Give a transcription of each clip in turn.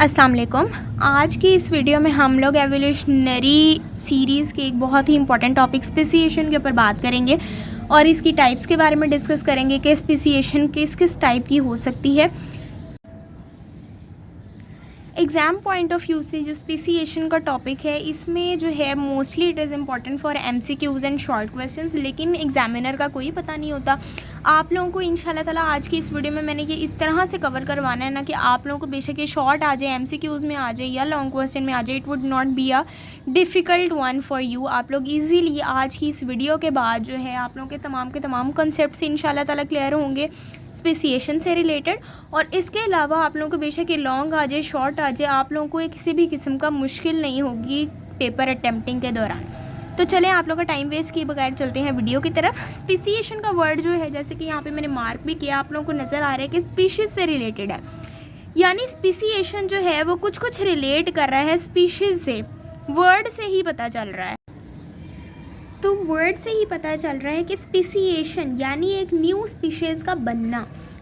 अस्सलाम वालेकुम। आज की इस वीडियो में हम लोग एवोल्यूशनरी सीरीज़ के एक बहुत ही इंपॉर्टेंट टॉपिक स्पेसिएशन के ऊपर बात करेंगे और इसकी टाइप्स के बारे में डिस्कस करेंगे कि स्पेसिएशन किस किस टाइप की हो सकती है। एग्ज़ाम पॉइंट ऑफ व्यू से जो स्पेसिएशन का टॉपिक है इसमें जो है mostly it is important for MCQs and short questions, लेकिन एग्जामिनर का कोई पता नहीं होता। आप लोगों को इंशाल्लाह ताला आज की इस वीडियो में मैंने ये इस तरह से कवर करवाना है ना कि आप लोगों को बेशक ये शॉर्ट आ जाए, एमसीक्यूज़ में आ जाए या लॉन्ग क्वेश्चन में आ जाए, it would not be a difficult one for you. आप लोग ईजीली आज की इस वीडियो के बाद जो है आप लोगों के तमाम कंसेप्ट इंशाल्लाह ताला क्लियर होंगे स्पेसिएशन से रिलेटेड। और इसके अलावा आप लोगों को बेशक ये लॉन्ग आ जाए, शॉर्ट आ जाए, आप लोगों को ये किसी भी किस्म का मुश्किल नहीं होगी पेपर अटेम्प्टिंग के दौरान। तो चलें आप लोग का टाइम वेस्ट किए बगैर चलते हैं वीडियो की तरफ। स्पेसिएशन का वर्ड जो है, जैसे कि यहाँ पे मैंने मार्क भी किया, आप लोगों को नज़र आ रहा है कि स्पीशीज़ से रिलेटेड है, यानी स्पेसिएशन जो है वो कुछ रिलेट कर रहा है स्पीशीज़ से। वर्ड से ही पता चल रहा है, तो वर्ड से ही पता चल रहा है कि स्पेसिएशन यानी एक न्यू स्पीशीज़ का बनना।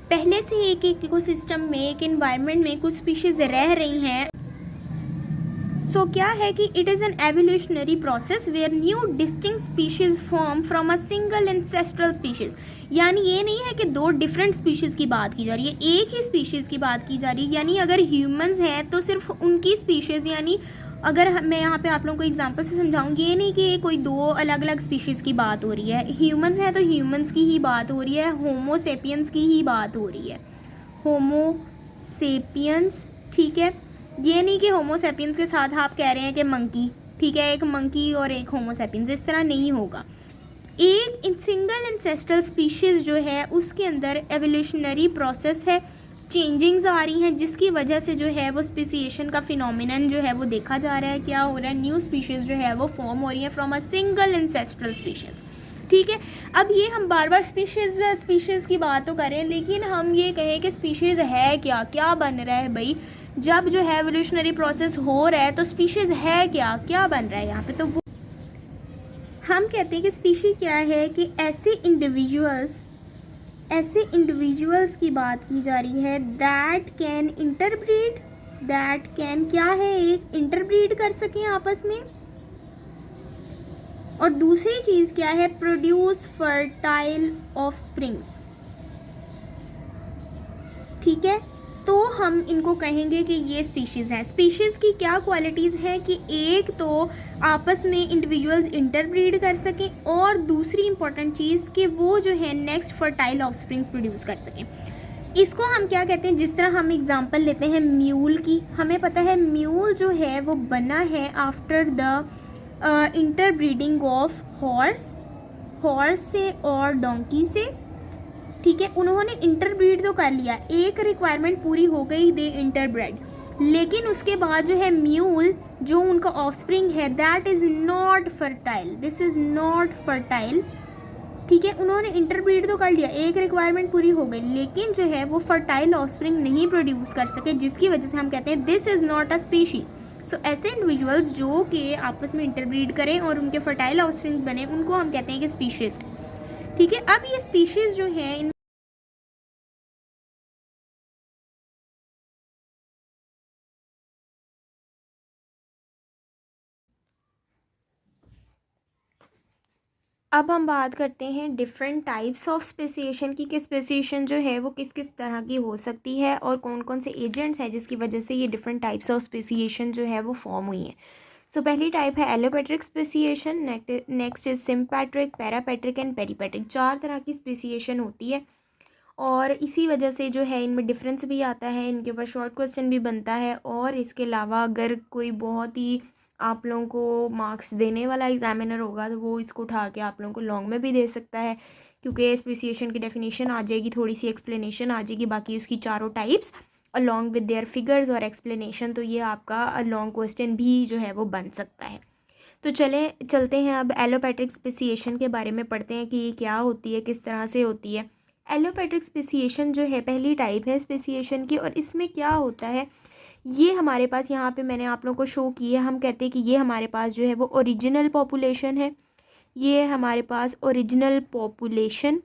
पहले से एक इकोसिस्टम में, एक एनवायरनमेंट में कुछ स्पीशीज़ रह रही हैं। सो क्या है कि it is an evolutionary process where new distinct species form from a single ancestral species. यानी ये नहीं है कि दो डिफरेंट स्पीशीज़ की बात की जा रही है, एक ही स्पीशीज़ की बात की जा रही है। यानी अगर ह्यूमंस हैं तो सिर्फ उनकी स्पीशीज़, यानी अगर मैं यहाँ पे आप लोगों को एग्जांपल से समझाऊंगी, ये नहीं कि कोई दो अलग अलग स्पीशीज़ की बात हो रही है। ह्यूमंस हैं तो ह्यूमंस की ही बात हो रही है, होमो सेपियंस की ही बात हो रही है, होमो सेपियंस। ठीक है, ये नहीं कि होमो सेपियंस के साथ आप कह रहे हैं कि मंकी, ठीक है, एक मंकी और एक होमो सेपियंस, इस तरह नहीं होगा। एक सिंगल एंसेस्ट्रल स्पीशीज़ जो है उसके अंदर एवोल्यूशनरी प्रोसेस है, चेंजिंग्स आ रही हैं, जिसकी वजह से जो है वो स्पेसिएशन का फिनोमिनन जो है वो देखा जा रहा है। क्या हो रहा है, न्यू स्पीशीज़ जो है वो फॉर्म हो रही है from a single ancestral species. ठीक है, अब ये हम बार बार स्पीशीज़ की बात तो करें, लेकिन हम ये कहें कि स्पीशीज़ है क्या, क्या बन रहा है भाई। जब जो है एवोल्यूशनरी प्रोसेस हो रहा है तो स्पीशीज़ है क्या, क्या बन रहा है यहाँ पे, तो वो हम कहते हैं कि स्पीशी क्या है कि ऐसे इंडिविजुअल्स की बात की जा रही है that can interbreed, that can क्या है, एक इंटरब्रीड कर सकें आपस में, और दूसरी चीज़ क्या है, प्रोड्यूस फर्टाइल ऑफस्प्रिंग्स। ठीक है, तो हम इनको कहेंगे कि ये स्पीशीज़ हैं। स्पीशीज़ की क्या क्वालिटीज़ हैं कि एक तो आपस में इंडिविजुअल्स इंटरब्रीड कर सकें, और दूसरी इंपॉर्टेंट चीज़ कि वो जो है नेक्स्ट फर्टाइल ऑफस्प्रिंग्स प्रोड्यूस कर सकें। इसको हम क्या कहते हैं, जिस तरह हम एग्जांपल लेते हैं म्यूल की, हमें पता है म्यूल जो है वो बना है after the interbreeding of horse से और डोंकी से। ठीक है, उन्होंने इंटरब्रीड तो कर लिया, एक रिक्वायरमेंट पूरी हो गई, दे इंटरब्रेड, लेकिन उसके बाद जो है म्यूल जो उनका ऑफस्प्रिंग है that is not fertile, this is not fertile. ठीक है, उन्होंने इंटरब्रीड तो कर लिया, एक रिक्वायरमेंट पूरी हो गई, लेकिन जो है वो फर्टाइल ऑफस्प्रिंग नहीं प्रोड्यूस कर सके, जिसकी वजह से हम कहते हैं this is not a species. So ऐसे इंडिविजुअल्स जो कि आपस में इंटरब्रीड करें और उनके फर्टाइल ऑफस्प्रिंग बने, उनको हम कहते हैं कि स्पीशीज़ है। ठीक है, अब ये स्पीशीज़ जो है अब हम बात करते हैं डिफरेंट टाइप्स ऑफ स्पेसिएशन की, कि स्पेसिएशन जो है वो किस किस तरह की हो सकती है और कौन कौन से एजेंट्स हैं जिसकी वजह से ये डिफरेंट टाइप्स ऑफ स्पेसिएशन जो है वो फॉर्म हुई हैं। सो पहली टाइप है allopatric speciation, next is sympatric, parapatric and peripatric. 4 तरह की स्पेसिएशन होती है और इसी वजह से जो है इनमें डिफरेंस भी आता है, इनके ऊपर शॉर्ट क्वेश्चन भी बनता है। और इसके अलावा अगर कोई बहुत ही आप लोगों को मार्क्स देने वाला एग्जामिनर होगा तो वो इसको उठा के आप लोगों को लॉन्ग में भी दे सकता है, क्योंकि स्पेसिएशन की डेफिनेशन आ जाएगी, थोड़ी सी एक्सप्लेनेशन आ जाएगी, बाकी उसकी चारों types along with their figures और एक्सप्लेनेशन, तो ये आपका लॉन्ग क्वेश्चन भी जो है वो बन सकता है। तो चलते हैं अब एलोपेट्रिक स्पेसिएशन के बारे में पढ़ते हैं कि ये क्या होती है, किस तरह से होती है। एलोपेट्रिक स्पेसिएशन जो है पहली टाइप है स्पेसिएशन की, और इसमें क्या होता है, ये हमारे पास यहाँ पे मैंने आप लोगों को शो की है, हम कहते हैं कि ये हमारे पास जो है वो ओरिजिनल पॉपुलेशन है। ये हमारे पास ओरिजिनल पॉपुलेशन,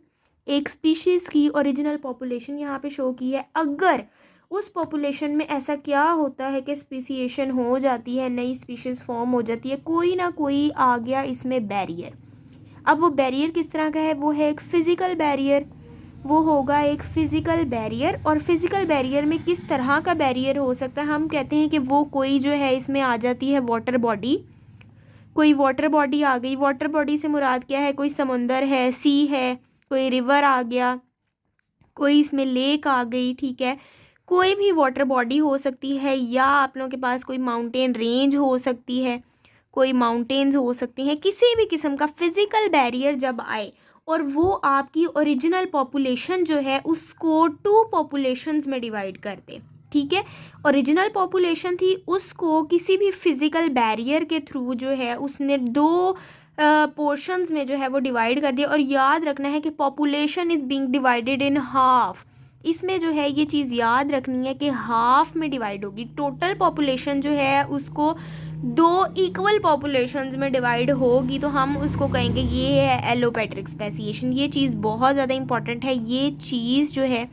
एक स्पीशीज़ की ओरिजिनल पॉपुलेशन यहाँ पे शो की है। अगर उस पॉपुलेशन में ऐसा क्या होता है कि स्पेसिएशन हो जाती है, नई स्पीशीज़ फॉर्म हो जाती है, कोई ना कोई आ गया इसमें बैरियर। अब वो बैरियर किस तरह का है, वो है एक फ़िज़िकल बैरियर, वो होगा एक फ़िज़िकल बैरियर। और फिज़िकल बैरियर में किस तरह का बैरियर हो सकता है, हम कहते हैं कि वो कोई जो है इसमें आ जाती है वाटर बॉडी, कोई वाटर बॉडी आ गई। वाटर बॉडी से मुराद क्या है, कोई समुंदर है, सी है, कोई रिवर आ गया, कोई इसमें लेक आ गई, ठीक है, कोई भी वाटर बॉडी हो सकती है, या आप लोगों के पास कोई माउंटेन रेंज हो सकती है, कोई माउंटेन्स हो सकती हैं, किसी भी किस्म का फिज़िकल बैरियर जब आए और वो आपकी ओरिजिनल पॉपुलेशन जो है उसको 2 पॉपुलेशंस में डिवाइड कर दे, ठीक है। ओरिजिनल पॉपुलेशन थी, उसको किसी भी फिज़िकल बैरियर के थ्रू जो है उसने 2 पोर्शंस में जो है वो डिवाइड कर दिया। और याद रखना है कि population is being divided in half. इसमें जो है ये चीज़ याद रखनी है कि हाफ में डिवाइड होगी। टोटल पॉपुलेशन जो है उसको 2 इक्वल पॉपुलेशंस में डिवाइड होगी तो हम उसको कहेंगे ये है एलोपेट्रिक स्पेसिएशन। ये चीज़ बहुत ज़्यादा इंपॉर्टेंट है। ये चीज़ जो है,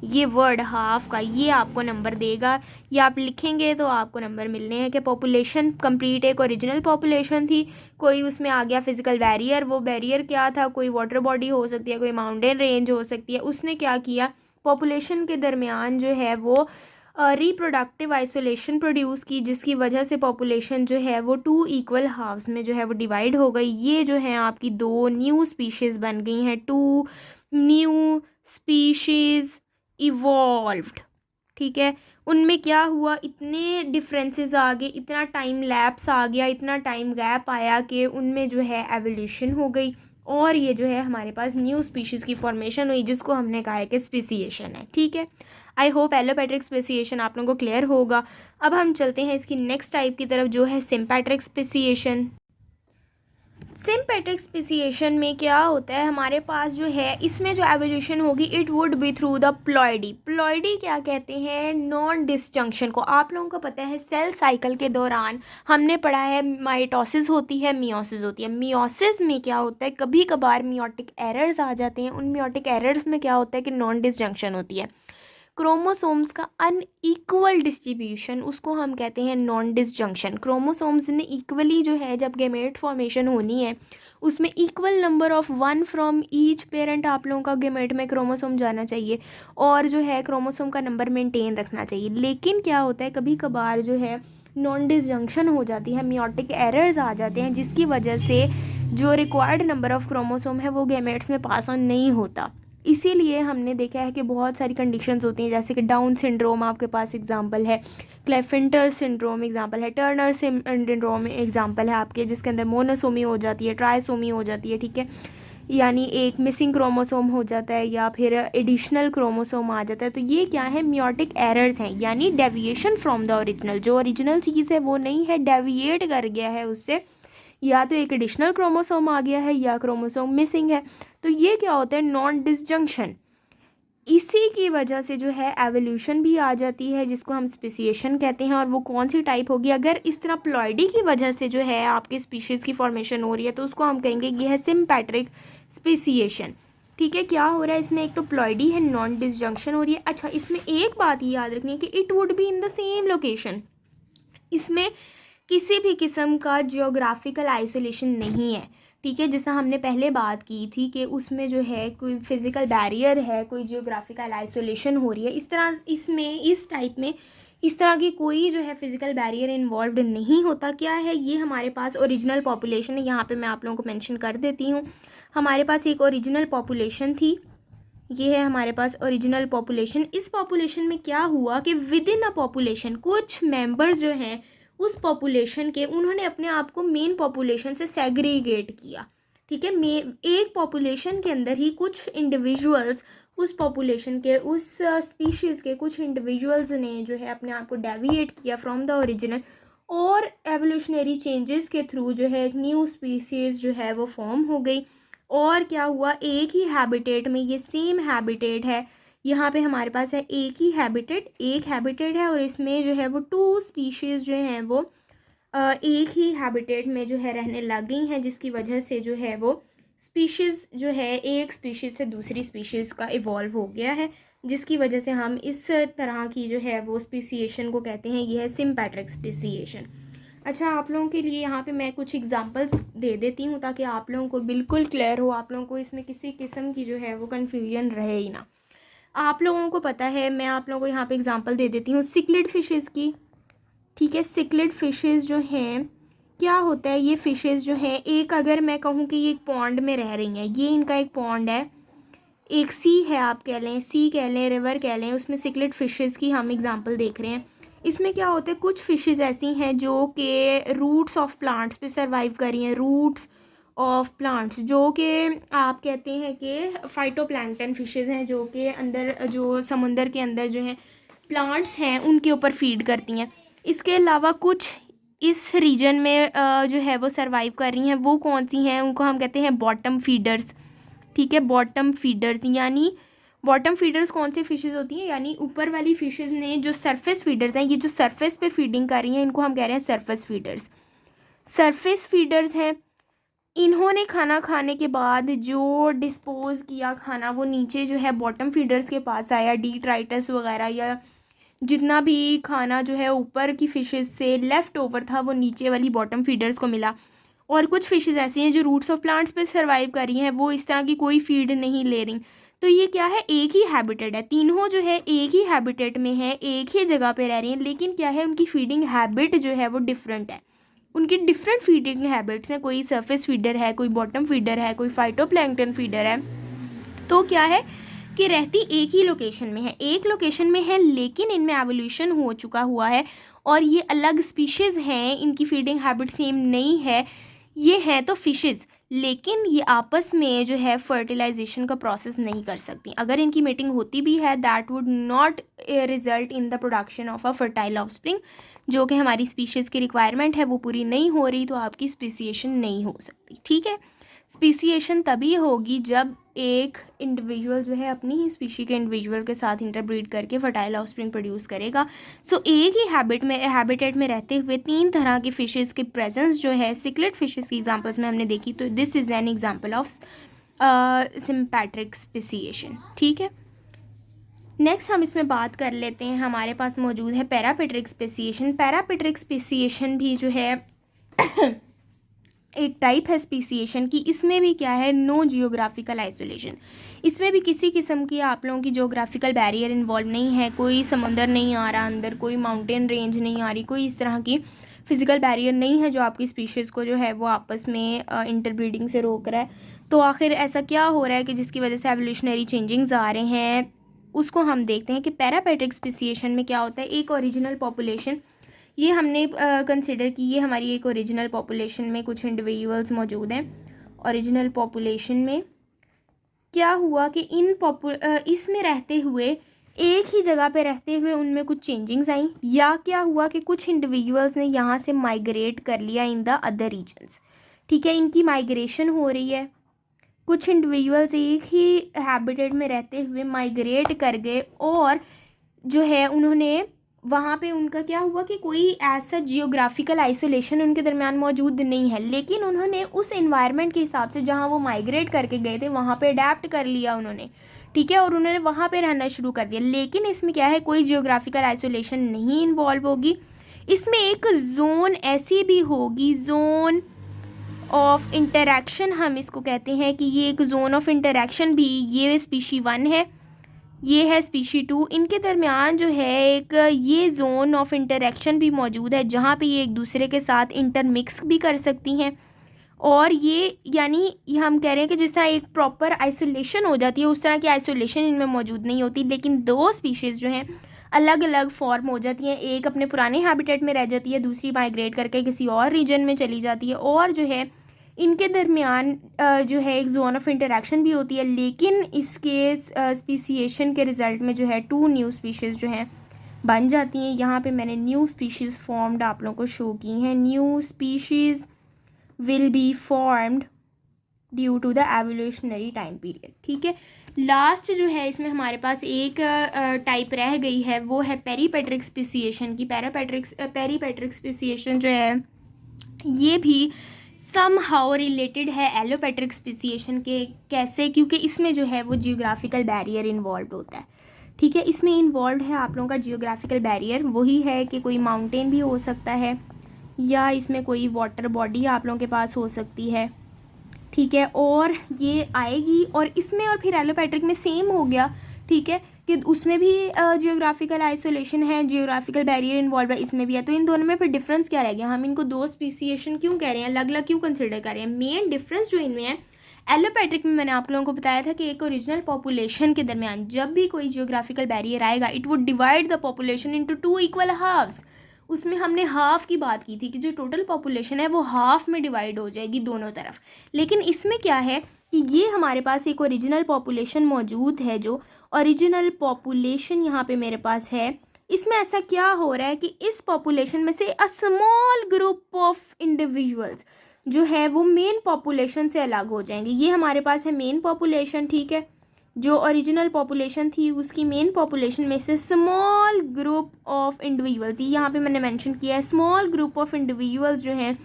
ये वर्ड हाफ का, ये आपको नंबर देगा, ये आप लिखेंगे तो आपको नंबर मिलने हैं कि पॉपुलेशन कंप्लीट एक ओरिजिनल पॉपुलेशन थी, कोई उसमें आ गया फिज़िकल बैरियर। वो बैरियर क्या था, कोई वाटर बॉडी हो सकती है, कोई माउंटेन रेंज हो सकती है, उसने क्या किया, पॉपुलेशन के दरमियान जो है वो रिप्रोडक्टिव आइसोलेशन प्रोड्यूस की, जिसकी वजह से पॉपुलेशन जो है वो 2 इक्वल हाफ्स में जो है वो डिवाइड हो गई। ये जो है आपकी 2 न्यू स्पीशीज़ बन गई हैं, 2 न्यू स्पीशीज़ इवॉल्व्ड, ठीक है। उनमें क्या हुआ, इतने डिफरेंसेस आ गए, इतना टाइम लैप्स आ गया, इतना टाइम गैप आया कि उनमें जो है एवोल्यूशन हो गई और ये जो है हमारे पास न्यू स्पीशीज़ की फॉर्मेशन हुई, जिसको हमने कहा है कि स्पेसिएशन है, ठीक है। आई होप एलोपेट्रिक स्पेसिएशन आप लोगों को क्लियर होगा। अब हम चलते हैं इसकी नेक्स्ट टाइप की तरफ, जो है सिम्पैट्रिक स्पेसिएशन। सिम्पैट्रिक स्पेसिएशन में क्या होता है, हमारे पास जो है इसमें जो एवोल्यूशन होगी it would be through the ploidy. Ploidy क्या कहते हैं, नॉन डिसजंक्शन को। आप लोगों को पता है सेल साइकिल के दौरान हमने पढ़ा है माइटोसिस होती है, मियोसिस होती है। मियोसिस में क्या होता है, कभी कभार मियोटिक एरर्स आ जाते हैं। उन मियोटिक एरर्स में क्या होता है कि नॉन डिसजंक्शन होती है, क्रोमोसोम्स का अनइक्वल डिस्ट्रीब्यूशन, उसको हम कहते हैं नॉन डिसजंक्शन। क्रोमोसोम्स ने इक्वली जो है जब गेमेट फॉर्मेशन होनी है उसमें equal number of 1 from each parent आप लोगों का गेमेट में क्रोमोसोम जाना चाहिए और जो है क्रोमोसोम का नंबर मेंटेन रखना चाहिए। लेकिन क्या होता है, कभी कभार जो है नॉन डिसजंक्शन हो जाती है, मियोटिक एरर्स आ जाते हैं, जिसकी वजह से जो रिक्वायर्ड नंबर ऑफ क्रोमोसोम है वो गेमेट्स में पास ऑन नहीं होता। इसीलिए हमने देखा है कि बहुत सारी कंडीशंस होती हैं, जैसे कि डाउन सिंड्रोम आपके पास एग्जांपल है, क्लेफिंटर सिंड्रोम एग्जांपल है, टर्नर सिंड्रोम एग्जांपल है आपके, जिसके अंदर मोनोसोमी हो जाती है, ट्राइसोमी हो जाती है, ठीक है, यानी एक मिसिंग क्रोमोसोम हो जाता है या फिर एडिशनल क्रोमोसोम आ जाता है। तो ये क्या है, मियोटिक एरर्स हैं, यानी डेविएशन फ्रॉम द ओरिजिनल। जो ओरिजिनल चीज़ है वो नहीं है, डेविएट कर गया है उससे, या तो एक एडिशनल क्रोमोसोम आ गया है या क्रोमोसोम मिसिंग है। तो ये क्या होता है, नॉन डिसजंक्शन। इसी की वजह से जो है एवोल्यूशन भी आ जाती है, जिसको हम स्पेसिएशन कहते हैं। और वो कौन सी टाइप होगी, अगर इस तरह प्लॉइडी की वजह से जो है आपकी स्पीशीज़ की फॉर्मेशन हो रही है तो उसको हम कहेंगे ये है सिम्पैट्रिक स्पेसिएशन, ठीक है। क्या हो रहा है इसमें, एक तो प्लॉइडी है, नॉन डिसजंक्शन हो रही है। अच्छा, इसमें एक बात ये याद रखनी है कि it would be in the same location. इसमें किसी भी किस्म का जियोग्राफिकल आइसोलेशन नहीं है, ठीक है। जैसा हमने पहले बात की थी कि उसमें जो है कोई फिज़िकल बैरियर है, कोई जियोग्राफिकल आइसोलेशन हो रही है, इस तरह इसमें इस टाइप में इस तरह की कोई जो है फिज़िकल बैरियर इन्वॉल्व नहीं होता। क्या है, ये हमारे पास ओरिजिनल पॉपुलेशन है। यहाँ पे मैं आप लोगों को मेंशन कर देती हूँ, हमारे पास एक ओरिजिनल पॉपुलेशन थी, ये है हमारे पास ओरिजिनल पॉपुलेशन। इस पॉपुलेशन में क्या हुआ कि विद इन अ पॉपुलेशन कुछ मेंबर्स जो हैं उस पॉपुलेशन के, उन्होंने अपने आप को मेन पॉपुलेशन से सेग्रीगेट किया, ठीक है। एक पॉपुलेशन के अंदर ही कुछ इंडिविजुअल्स, उस पॉपुलेशन के, उस स्पीशीज़ के कुछ इंडिविजुअल्स ने जो है अपने आप को डेविएट किया फ्रॉम द ओरिजिनल, और एवोल्यूशनरी चेंजेस के थ्रू जो है एक न्यू स्पीशीज़ जो है वो फॉर्म हो गई। और क्या हुआ, एक ही हैबिटेट में, ये सेम हैबिटेट है, यहाँ पे हमारे पास है एक ही एक हैबिटेट है और इसमें जो है वो 2 स्पीशीज़ जो हैं वो एक ही हैबिटेट में जो है रहने लग गई हैं, जिसकी वजह से जो है वो स्पीशीज़ जो है एक स्पीशीज़ से दूसरी स्पीशीज़ का इवॉल्व हो गया है, जिसकी वजह से हम इस तरह की जो है वो स्पीसीएशन को कहते हैं, ये है सिम्पैट्रिक स्पीसीएशन। अच्छा, आप लोगों के लिए यहाँ पे मैं कुछ एग्जांपल्स दे देती हूँ ताकि आप लोगों को बिल्कुल क्लियर हो, आप लोगों को इसमें किसी किस्म की जो है वो कन्फ्यूजन रहे ही ना। आप लोगों को पता है, मैं आप लोगों को यहाँ पे एग्जांपल दे देती हूँ सिक्लिड फिशेज़ की। ठीक है, सिक्लिड फिशेज़ जो हैं, क्या होता है, ये फिशेज़ जो हैं, एक अगर मैं कहूँ कि ये एक पॉन्ड में रह रही हैं, ये इनका एक पॉन्ड है, एक सी है, आप कह लें सी कह लें, रिवर कह लें, उसमें सिक्लिड फिशेज़ की हम एग्जांपल देख रहे हैं। इसमें क्या होता है, कुछ फिशेज़ ऐसी हैं जो कि रूट्स ऑफ प्लांट्स पे सर्वाइव कर रही हैं, रूट्स ऑफ प्लांट्स, जो कि आप कहते हैं कि फाइटोप्लैंक्टन फिशेज़ हैं, जो कि अंदर जो समुंदर के अंदर जो हैं प्लांट्स हैं उनके ऊपर फीड करती हैं। इसके अलावा कुछ इस रीजन में जो है वो सर्वाइव कर रही हैं, वो कौन सी हैं, उनको हम कहते हैं बॉटम फीडर्स। ठीक है, बॉटम फीडर्स, यानी बॉटम फीडर्स कौन सी फिशेज़ होती हैं, यानी ऊपर वाली फिशेज़ ने जो सरफेस फीडर्स हैं, ये जो सरफेस पे फीडिंग कर रही हैं, इनको हम कह रहे हैं सरफेस फीडर्स। सरफेस फीडर्स हैं, इन्होंने खाना खाने के बाद जो डिस्पोज किया खाना, वो नीचे जो है बॉटम फीडर्स के पास आया, डिट्राइटस वगैरह या जितना भी खाना जो है ऊपर की फिशेज़ से लेफ़्ट ओवर था, वो नीचे वाली बॉटम फीडर्स को मिला। और कुछ फिशेज़ ऐसी हैं जो रूट्स ऑफ प्लांट्स पे सर्वाइव कर रही हैं, वो इस तरह की कोई फीड नहीं ले रही। तो ये क्या है, एक ही हैबिटेट है, तीनों जो है एक ही हैबिटेट में है, एक ही जगह पे रह रही हैं, लेकिन क्या है, उनकी फीडिंग हैबिट जो है वो डिफरेंट है, उनकी डिफरेंट फीडिंग हैबिट्स हैं। कोई सरफेस फीडर है, कोई बॉटम फीडर है, कोई फाइटोप्लैंक्टन फीडर है। तो क्या है कि रहती एक ही लोकेशन में है, एक लोकेशन में है, लेकिन इनमें एवोल्यूशन हो चुका हुआ है और ये अलग स्पीशीज़ हैं, इनकी फीडिंग हैबिट सेम नहीं है। ये हैं तो फिशेज़, लेकिन ये आपस में जो है फर्टिलाइजेशन का प्रोसेस नहीं कर सकती। अगर इनकी मीटिंग होती भी है, that would not result in the production of a fertile offspring, जो कि हमारी स्पीशीज़ की रिक्वायरमेंट है वो पूरी नहीं हो रही, तो आपकी स्पीसीएशन नहीं हो सकती। ठीक है, स्पीसीएशन तभी होगी जब एक इंडिविजुअल जो है अपनी ही स्पीशी के इंडिविजुअल के साथ इंटरब्रीड करके फर्टाइल ऑफस्प्रिंग प्रोड्यूस करेगा। सो एक ही हैबिटेट में रहते हुए तीन तरह की फिशेस की प्रेजेंस जो है सिक्लेट फिशेस की एग्जांपल्स में हमने देखी, तो this is an example of sympatric speciation. ठीक है, नेक्स्ट हम इसमें बात कर लेते हैं, हमारे पास मौजूद है पैरापेट्रिक स्पीसीएशन। पैरापेट्रिक स्पीसीएशन भी जो है एक टाइप है स्पीसीएशन की। इसमें भी क्या है, नो जियोग्राफिकल आइसोलेशन, इसमें भी किसी किस्म की आप लोगों की जियोग्राफिकल बैरियर इन्वॉल्व नहीं है, कोई समुंदर नहीं आ रहा अंदर, कोई माउंटेन रेंज नहीं आ रही, कोई इस तरह की फिजिकल बैरियर नहीं है जो आपकी स्पीशीज़ को जो है वो आपस में इंटरब्रीडिंग से रोक रहा है। तो आखिर ऐसा क्या हो रहा है कि जिसकी वजह से एवोल्यूशनरी चेंजिंग्स आ रहे हैं, उसको हम देखते हैं कि पैरापेट्रिक स्पीसीएशन में क्या होता है। एक ओरिजिनल पॉपुलेशन, ये हमने कंसिडर की, ये हमारी एक ओरिजिनल पॉपुलेशन में कुछ इंडिविजुअल्स मौजूद हैं। ओरिजिनल पॉपुलेशन में क्या हुआ कि इसमें रहते हुए, एक ही जगह पे रहते हुए उनमें कुछ चेंजिंग्स आई, या क्या हुआ कि कुछ इंडिविजुअल्स ने यहाँ से माइग्रेट कर लिया इन द अदर रीजन्स। ठीक है, इनकी माइग्रेशन हो रही है, कुछ इंडिविजुअल्स एक ही हैबिटेट में रहते हुए माइग्रेट कर गए और जो है उन्होंने वहाँ पे, उनका क्या हुआ कि कोई ऐसा जियोग्राफिकल आइसोलेशन उनके दरमियान मौजूद नहीं है, लेकिन उन्होंने उस इन्वायरमेंट के हिसाब से जहाँ वो माइग्रेट करके गए थे वहाँ पे अडेप्ट कर लिया उन्होंने। ठीक है, और उन्होंने वहाँ पे रहना शुरू कर दिया, लेकिन इसमें क्या है, कोई जियोग्राफिकल आइसोलेशन नहीं इन्वॉल्व होगी। इसमें एक जोन ऐसी भी होगी, जोन ऑफ इंटरेक्शन हम इसको कहते हैं कि ये एक जोन ऑफ इंटरेक्शन भी, ये स्पीशी 1 है, ये है स्पीशी 2, इनके दरमियान जो है एक ये जोन ऑफ इंटरेक्शन भी मौजूद है, जहाँ पे ये एक दूसरे के साथ इंटरमिक्स भी कर सकती हैं। और ये यानी ये हम कह रहे हैं कि जिस तरह एक प्रॉपर आइसोलेशन हो जाती है, उस तरह की आइसोलेशन इनमें मौजूद नहीं होती, लेकिन दो स्पीशीज़ जो हैं अलग अलग फॉर्म हो जाती हैं, एक अपने पुराने हैबिटेट में रह जाती है, दूसरी माइग्रेट करके किसी और रीजन में चली जाती है, और जो है इनके दरमियान जो है एक जोन ऑफ इंटरेक्शन भी होती है, लेकिन इसके स्पीसीएशन के रिज़ल्ट में जो है 2 न्यू स्पीशीज़ जो हैं बन जाती हैं। यहाँ पे मैंने न्यू स्पीशीज़ फॉर्म्ड आप लोगों को शो की हैं। New species will be formed due to the evolutionary time period. ठीक है, लास्ट जो है इसमें हमारे पास एक टाइप रह गई है, वो है पेरीपेट्रिक स्पीसीएशन की। पेरीपेट्रिक स्पीसीएशन जो है ये भी सम हाउ रिलेटेड है एलोपेट्रिक स्पेसिएशन के। कैसे? क्योंकि इसमें जो है वो जियोग्राफिकल बैरियर इन्वॉल्व होता है, ठीक है। इसमें इन्वॉल्व है आप लोगों का जियोग्राफिकल बैरियर, वही है कि कोई माउंटेन भी हो सकता है या इसमें कोई वाटर बॉडी आप लोगों के पास हो सकती है, ठीक है। और ये आएगी और इसमें और फिर एलोपैट्रिक में सेम हो गया, ठीक है, कि उसमें भी जियोग्राफिकल आइसोलेशन है, जियोग्राफिकल बैरियर इन्वॉल्व है, इसमें भी है। तो इन दोनों में फिर डिफरेंस क्या रह गया? हम इनको दो स्पीसीएशन क्यों कह रहे हैं, अलग अलग क्यों कंसिडर कर रहे हैं? मेन डिफरेंस जो इनमें है, एलोपैट्रिक में मैंने आप लोगों को बताया था कि एक ओरिजिनल पॉपुलेशन के दरमियान जब भी कोई जियोग्राफिकल बैरियर आएगा, it would divide the population into two equal halves. उसमें हमने हाफ की बात की थी कि जो टोटल पॉपुलेशन है वो हाफ में डिवाइड हो जाएगी दोनों तरफ। लेकिन इसमें क्या है कि ये हमारे पास एक ओरिजिनल पॉपुलेशन मौजूद है, जो ओरिजिनल पॉपुलेशन यहाँ पे मेरे पास है। इसमें ऐसा क्या हो रहा है कि इस पॉपुलेशन में से a small group of individuals जो है वो मेन पॉपुलेशन से अलग हो जाएंगे। ये हमारे पास है मेन पॉपुलेशन, ठीक है, जो ओरिजिनल पॉपुलेशन थी उसकी मेन पॉपुलेशन में से स्मॉल ग्रुप ऑफ इंडिविजुअल्स, यहाँ पे मैंने मेंशन किया है, स्मॉल ग्रुप ऑफ इंडिविजुअल्स जो हैं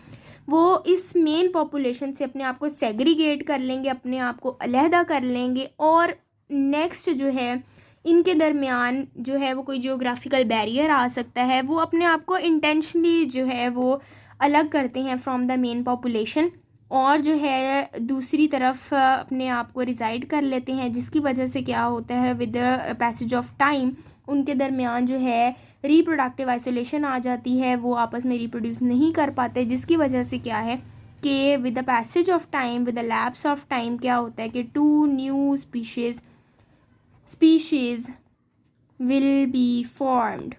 वो इस मेन पॉपुलेशन से अपने आप को सेग्रीगेट कर लेंगे, अपने आप को अलहदा कर लेंगे। और नेक्स्ट जो है इनके दरमियान जो है वो कोई जियोग्राफिकल बैरियर आ सकता है, वो अपने आप को इंटेंशनली जो है वो अलग करते हैं फ्रॉम द मेन पॉपुलेशन और जो है दूसरी तरफ अपने आप को रिसाइड कर लेते हैं, जिसकी वजह से क्या होता है with the passage of time उनके दरमियान जो है रिप्रोडक्टिव आइसोलेशन आ जाती है, वो आपस में रिप्रोड्यूस नहीं कर पाते, जिसकी वजह से क्या है कि with the passage of time, with the lapse of time क्या होता है कि two new species will be formed.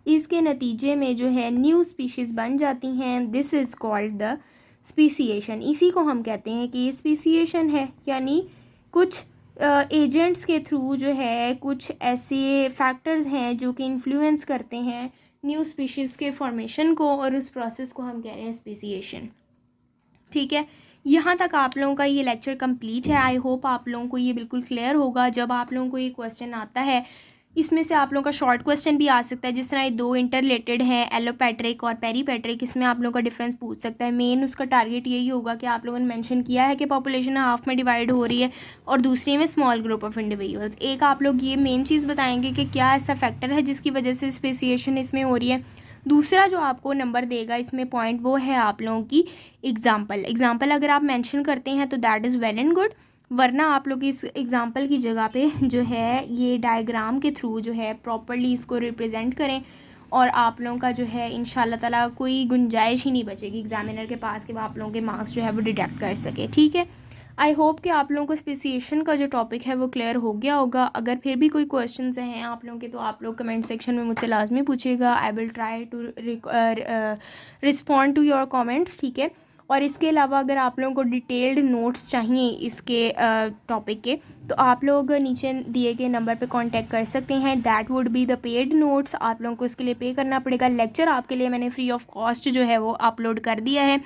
इसके नतीजे में जो है न्यू स्पीशीज़ बन जाती हैं। This is called the speciation. इसी को हम कहते हैं कि ये स्पीसीएशन है, यानी कुछ एजेंट्स के थ्रू जो है कुछ ऐसे फैक्टर्स हैं जो कि इन्फ्लुएंस करते हैं न्यू स्पीशीज़ के फॉर्मेशन को, और उस प्रोसेस को हम कह रहे हैं स्पीसीएशन, ठीक है। यहाँ तक आप लोगों का ये लेक्चर कंप्लीट है। आई होप आप लोगों को ये बिल्कुल क्लियर होगा। जब आप लोगों को ये क्वेश्चन आता है, इसमें से आप लोगों का शॉर्ट क्वेश्चन भी आ सकता है, जिस तरह ये दो इंटर रिलेटेड हैं एलोपैट्रिक और पेरीपैट्रिक, इसमें आप लोगों का डिफरेंस पूछ सकता है। मेन उसका टारगेट यही होगा कि आप लोगों ने मेंशन किया है कि पॉपुलेशन हाफ में डिवाइड हो रही है और दूसरी में स्मॉल ग्रुप ऑफ इंडिविजुअल्स। एक आप लोग ये मेन चीज़ बताएंगे कि क्या ऐसा फैक्टर है जिसकी वजह से स्पेसिएशन इसमें हो रही है। दूसरा जो आपको नंबर देगा इसमें पॉइंट, वो है आप लोगों की एग्जाम्पल अगर आप मेंशन करते हैं तो that is well and good, वरना आप लोग इस एग्जाम्पल की जगह पे जो है ये डायग्राम के थ्रू जो है प्रॉपरली इसको रिप्रेजेंट करें, और आप लोगों का जो है इंशाल्लाह ताला कोई गुंजाइश ही नहीं बचेगी एग्जामिनर के पास कि वो आप लोगों के मार्क्स जो है वो डिडक्ट कर सके, ठीक है। आई होप कि आप लोगों को स्पेसिएशन का जो टॉपिक है वो क्लियर हो गया होगा। अगर फिर भी कोई क्वेश्चंस हैं आप लोगों के तो आप लोग कमेंट सेक्शन में मुझसे लाजमी पूछिएगा। I will try to respond to your comments, ठीक है। और इसके अलावा अगर आप लोगों को डिटेल्ड नोट्स चाहिए इसके टॉपिक के, तो आप लोग नीचे दिए गए नंबर पे कांटेक्ट कर सकते हैं। That would be the paid notes. आप लोगों को इसके लिए पे करना पड़ेगा। लेक्चर आपके लिए मैंने फ्री ऑफ कॉस्ट जो है वो अपलोड कर दिया है।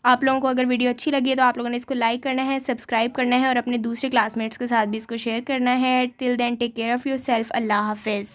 आप लोगों को अगर वीडियो अच्छी लगी है तो आप लोगों ने इसको लाइक करना है, सब्सक्राइब करना है और अपने दूसरे क्लासमेट्स के साथ भी इसको शेयर करना है। Till then take care of yourself. अल्लाह हाफिज़।